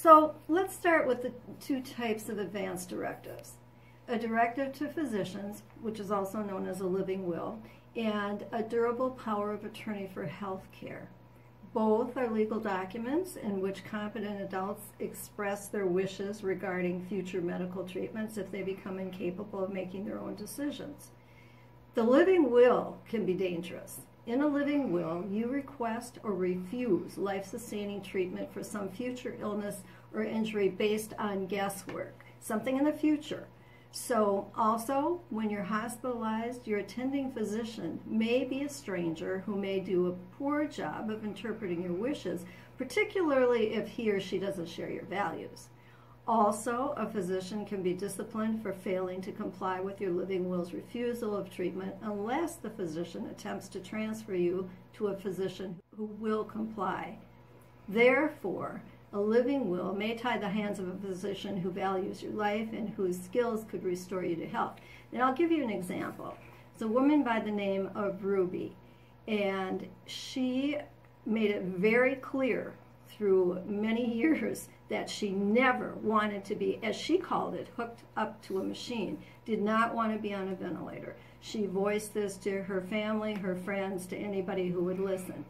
So let's start with the two types of advance directives. A directive to physicians, which is also known as a living will, and a durable power of attorney for health care. Both are legal documents in which competent adults express their wishes regarding future medical treatments if they become incapable of making their own decisions. The living will can be dangerous. In a living will, you request or refuse life-sustaining treatment for some future illness or injury based on guesswork, something in the future. So also, when you're hospitalized, your attending physician may be a stranger who may do a poor job of interpreting your wishes, particularly if he or she doesn't share your values. Also, a physician can be disciplined for failing to comply with your living will's refusal of treatment unless the physician attempts to transfer you to a physician who will comply. Therefore, a living will may tie the hands of a physician who values your life and whose skills could restore you to health. And I'll give you an example. It's a woman by the name of Ruby, and she made it very clear through many years that she never wanted to be, as she called it, hooked up to a machine, did not want to be on a ventilator. She voiced this to her family, her friends, to anybody who would listen.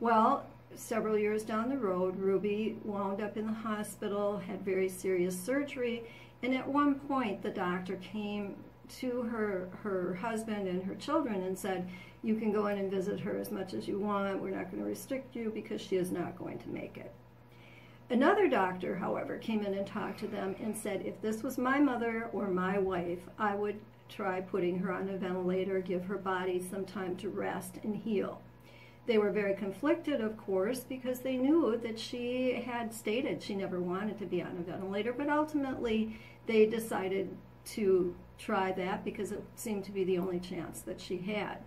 Well, several years down the road, Ruby wound up in the hospital, had very serious surgery, and at one point the doctor came to her husband and her children and said, "You can go in and visit her as much as you want. We're not going to restrict you because she is not going to make it." Another doctor, however, came in and talked to them and said, "If this was my mother or my wife, I would try putting her on a ventilator, give her body some time to rest and heal." They were very conflicted, of course, because they knew that she had stated she never wanted to be on a ventilator, but ultimately they decided to try that because it seemed to be the only chance that she had.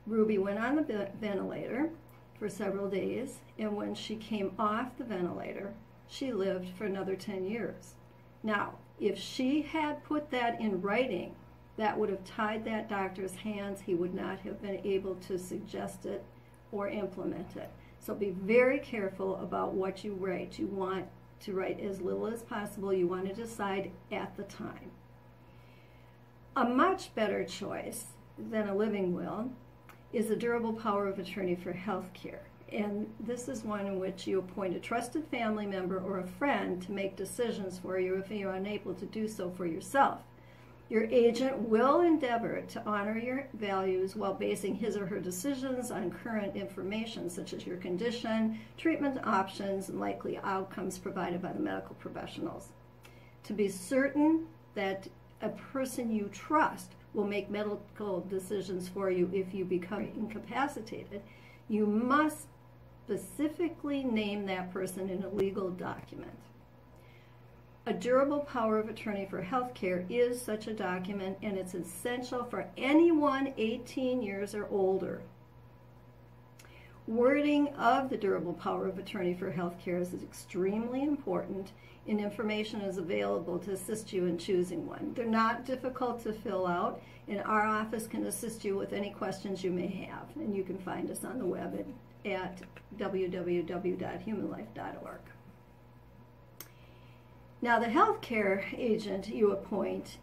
Ruby went on the ventilator for several days, and when she came off the ventilator, she lived for another 10 years. Now, if she had put that in writing, that would have tied that doctor's hands. He would not have been able to suggest it or implement it. So be very careful about what you write. You want to write as little as possible. You want to decide at the time. A much better choice than a living will is a durable power of attorney for health care. And this is one in which you appoint a trusted family member or a friend to make decisions for you if you're unable to do so for yourself. Your agent will endeavor to honor your values while basing his or her decisions on current information, such as your condition, treatment options, and likely outcomes provided by the medical professionals. To be certain that a person you trust will make medical decisions for you if you become incapacitated, you must specifically name that person in a legal document. A durable power of attorney for health care is such a document, and it's essential for anyone 18 years or older. Wording of the durable power of attorney for health care is extremely important, and information is available to assist you in choosing one. They're not difficult to fill out, and our office can assist you with any questions you may have, and you can find us on the web at www.humanlife.org. Now, the healthcare agent you appoint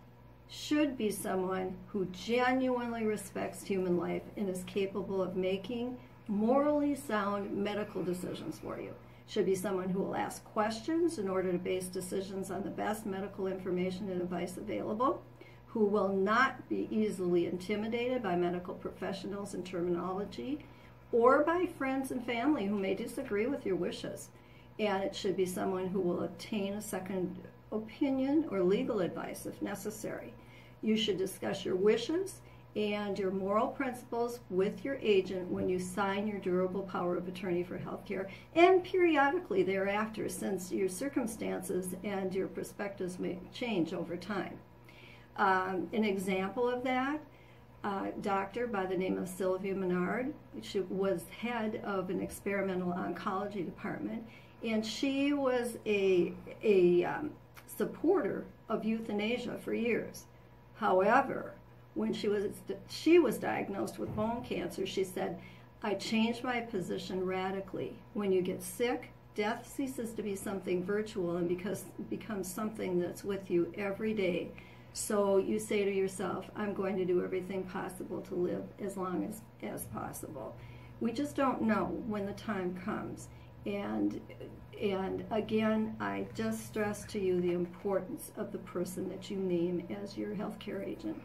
should be someone who genuinely respects human life and is capable of making morally sound medical decisions for you. Should be someone who will ask questions in order to base decisions on the best medical information and advice available, who will not be easily intimidated by medical professionals and terminology, or by friends and family who may disagree with your wishes. And it should be someone who will obtain a second opinion or legal advice if necessary. You should discuss your wishes and your moral principles with your agent when you sign your durable power of attorney for healthcare, and periodically thereafter, since your circumstances and your perspectives may change over time. An example of that, a doctor by the name of Sylvia Menard. She was head of an experimental oncology department, and she was a supporter of euthanasia for years. However, when she was diagnosed with bone cancer, she said, "I changed my position radically. When you get sick, death ceases to be something virtual and becomes something that's with you every day. So you say to yourself, I'm going to do everything possible to live as long as possible. We just don't know when the time comes. And again, I just stress to you the importance of the person that you name as your healthcare agent.